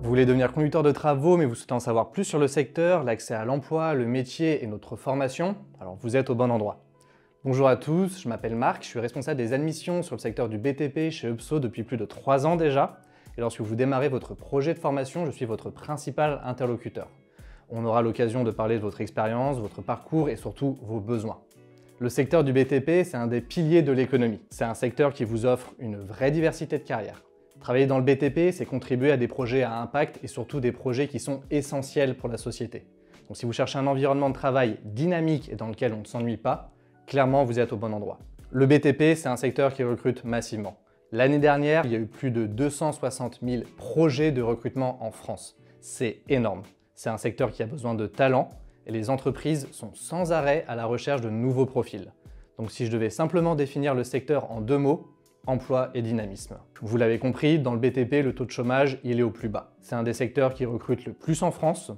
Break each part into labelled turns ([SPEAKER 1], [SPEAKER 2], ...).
[SPEAKER 1] Vous voulez devenir conducteur de travaux, mais vous souhaitez en savoir plus sur le secteur, l'accès à l'emploi, le métier et notre formation? Alors vous êtes au bon endroit. Bonjour à tous, je m'appelle Marc, je suis responsable des admissions sur le secteur du BTP chez UPSO depuis plus de 3 ans déjà. Et lorsque vous démarrez votre projet de formation, je suis votre principal interlocuteur. On aura l'occasion de parler de votre expérience, votre parcours et surtout vos besoins. Le secteur du BTP, c'est un des piliers de l'économie. C'est un secteur qui vous offre une vraie diversité de carrières. Travailler dans le BTP, c'est contribuer à des projets à impact et surtout des projets qui sont essentiels pour la société. Donc si vous cherchez un environnement de travail dynamique et dans lequel on ne s'ennuie pas, clairement vous êtes au bon endroit. Le BTP, c'est un secteur qui recrute massivement. L'année dernière, il y a eu plus de 260 000 projets de recrutement en France. C'est énorme. C'est un secteur qui a besoin de talent et les entreprises sont sans arrêt à la recherche de nouveaux profils. Donc si je devais simplement définir le secteur en 2 mots, emploi et dynamisme. Vous l'avez compris, dans le BTP, le taux de chômage, il est au plus bas. C'est un des secteurs qui recrute le plus en France.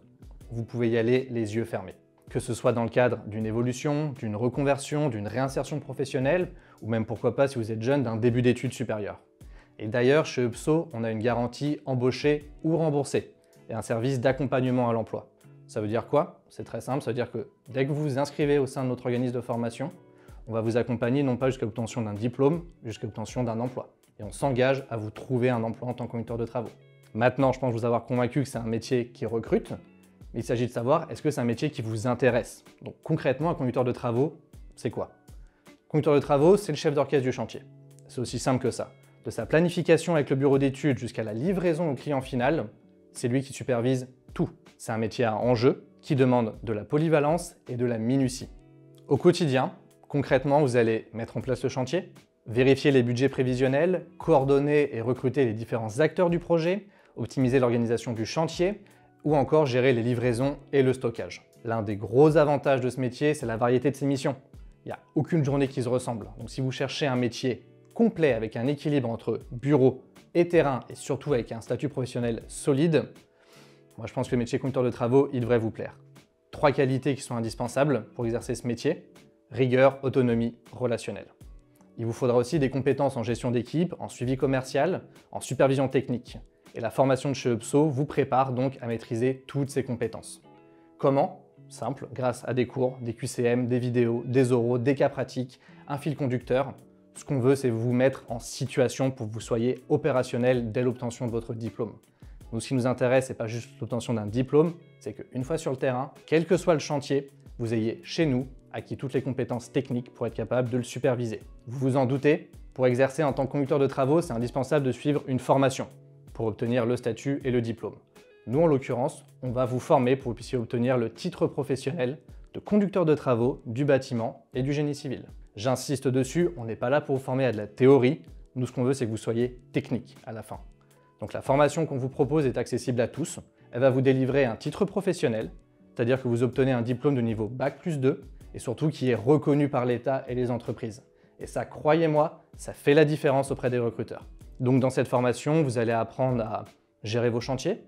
[SPEAKER 1] Vous pouvez y aller les yeux fermés. Que ce soit dans le cadre d'une évolution, d'une reconversion, d'une réinsertion professionnelle, ou même pourquoi pas si vous êtes jeune, d'un début d'études supérieures. Et d'ailleurs, chez UPSO, on a une garantie embauché ou remboursé et un service d'accompagnement à l'emploi. Ça veut dire quoi? C'est très simple, ça veut dire que dès que vous vous inscrivez au sein de notre organisme de formation, on va vous accompagner non pas jusqu'à l'obtention d'un diplôme, jusqu'à l'obtention d'un emploi. Et on s'engage à vous trouver un emploi en tant que conducteur de travaux. Maintenant, je pense vous avoir convaincu que c'est un métier qui recrute. Il s'agit de savoir, est-ce que c'est un métier qui vous intéresse? Donc concrètement, un conducteur de travaux, c'est quoi? Conducteur de travaux, c'est le chef d'orchestre du chantier. C'est aussi simple que ça. De sa planification avec le bureau d'études jusqu'à la livraison au client final, c'est lui qui supervise tout. C'est un métier à enjeu qui demande de la polyvalence et de la minutie. Au quotidien, concrètement, vous allez mettre en place le chantier, vérifier les budgets prévisionnels, coordonner et recruter les différents acteurs du projet, optimiser l'organisation du chantier ou encore gérer les livraisons et le stockage. L'un des gros avantages de ce métier, c'est la variété de ses missions. Il n'y a aucune journée qui se ressemble. Donc si vous cherchez un métier complet avec un équilibre entre bureau et terrain et surtout avec un statut professionnel solide, moi je pense que le métier conducteur de travaux, il devrait vous plaire. 3 qualités qui sont indispensables pour exercer ce métier: rigueur, autonomie, relationnel. Il vous faudra aussi des compétences en gestion d'équipe, en suivi commercial, en supervision technique. Et la formation de chez UPSO vous prépare donc à maîtriser toutes ces compétences. Comment? Simple, grâce à des cours, des QCM, des vidéos, des oraux, des cas pratiques, un fil conducteur. Ce qu'on veut, c'est vous mettre en situation pour que vous soyez opérationnel dès l'obtention de votre diplôme. Donc ce qui nous intéresse, c'est pas juste l'obtention d'un diplôme, c'est qu'une fois sur le terrain, quel que soit le chantier, vous ayez chez nous acquis toutes les compétences techniques pour être capable de le superviser. Vous vous en doutez, pour exercer en tant que conducteur de travaux, c'est indispensable de suivre une formation pour obtenir le statut et le diplôme. Nous, en l'occurrence, on va vous former pour que vous puissiez obtenir le titre professionnel de conducteur de travaux du bâtiment et du génie civil. J'insiste dessus, on n'est pas là pour vous former à de la théorie. Nous, ce qu'on veut, c'est que vous soyez technique à la fin. Donc la formation qu'on vous propose est accessible à tous. Elle va vous délivrer un titre professionnel, c'est-à-dire que vous obtenez un diplôme de niveau Bac+2 et surtout qui est reconnu par l'État et les entreprises. Et ça, croyez-moi, ça fait la différence auprès des recruteurs. Donc dans cette formation, vous allez apprendre à gérer vos chantiers,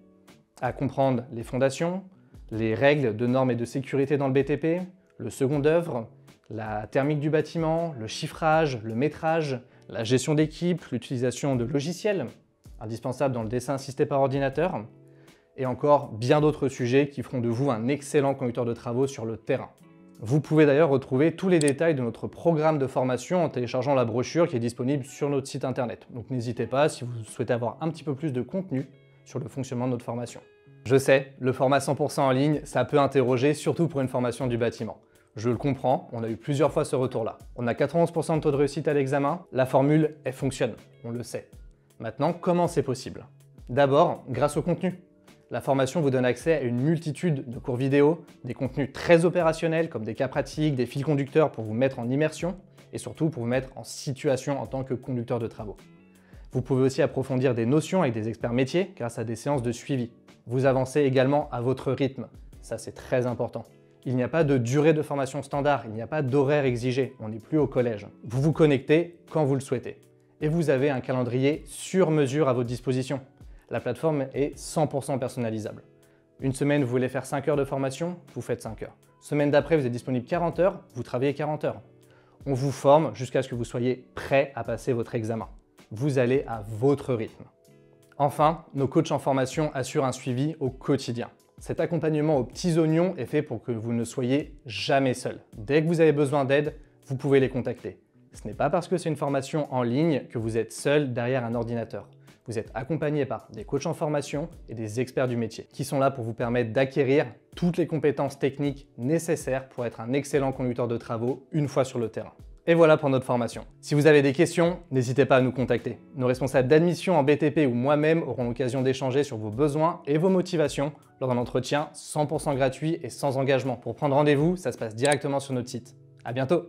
[SPEAKER 1] à comprendre les fondations, les règles de normes et de sécurité dans le BTP, le second œuvre, la thermique du bâtiment, le chiffrage, le métrage, la gestion d'équipe, l'utilisation de logiciels, indispensables dans le dessin assisté par ordinateur, et encore bien d'autres sujets qui feront de vous un excellent conducteur de travaux sur le terrain. Vous pouvez d'ailleurs retrouver tous les détails de notre programme de formation en téléchargeant la brochure qui est disponible sur notre site internet. Donc n'hésitez pas si vous souhaitez avoir un petit peu plus de contenu sur le fonctionnement de notre formation. Je sais, le format 100% en ligne, ça peut interroger, surtout pour une formation du bâtiment. Je le comprends, on a eu plusieurs fois ce retour-là. On a 91% de taux de réussite à l'examen, la formule, elle fonctionne, on le sait. Maintenant, comment c'est possible? D'abord, grâce au contenu. La formation vous donne accès à une multitude de cours vidéo, des contenus très opérationnels comme des cas pratiques, des fils conducteurs pour vous mettre en immersion et surtout pour vous mettre en situation en tant que conducteur de travaux. Vous pouvez aussi approfondir des notions avec des experts métiers grâce à des séances de suivi. Vous avancez également à votre rythme, ça c'est très important. Il n'y a pas de durée de formation standard, il n'y a pas d'horaire exigé, on n'est plus au collège. Vous vous connectez quand vous le souhaitez. Et vous avez un calendrier sur mesure à votre disposition. La plateforme est 100% personnalisable. Une semaine, vous voulez faire 5 heures de formation, vous faites 5 heures. Semaine d'après, vous êtes disponible 40 heures, vous travaillez 40 heures. On vous forme jusqu'à ce que vous soyez prêt à passer votre examen. Vous allez à votre rythme. Enfin, nos coachs en formation assurent un suivi au quotidien. Cet accompagnement aux petits oignons est fait pour que vous ne soyez jamais seul. Dès que vous avez besoin d'aide, vous pouvez les contacter. Ce n'est pas parce que c'est une formation en ligne que vous êtes seul derrière un ordinateur. Vous êtes accompagné par des coachs en formation et des experts du métier qui sont là pour vous permettre d'acquérir toutes les compétences techniques nécessaires pour être un excellent conducteur de travaux une fois sur le terrain. Et voilà pour notre formation. Si vous avez des questions, n'hésitez pas à nous contacter. Nos responsables d'admission en BTP ou moi-même auront l'occasion d'échanger sur vos besoins et vos motivations lors d'un entretien 100% gratuit et sans engagement. Pour prendre rendez-vous, ça se passe directement sur notre site. À bientôt!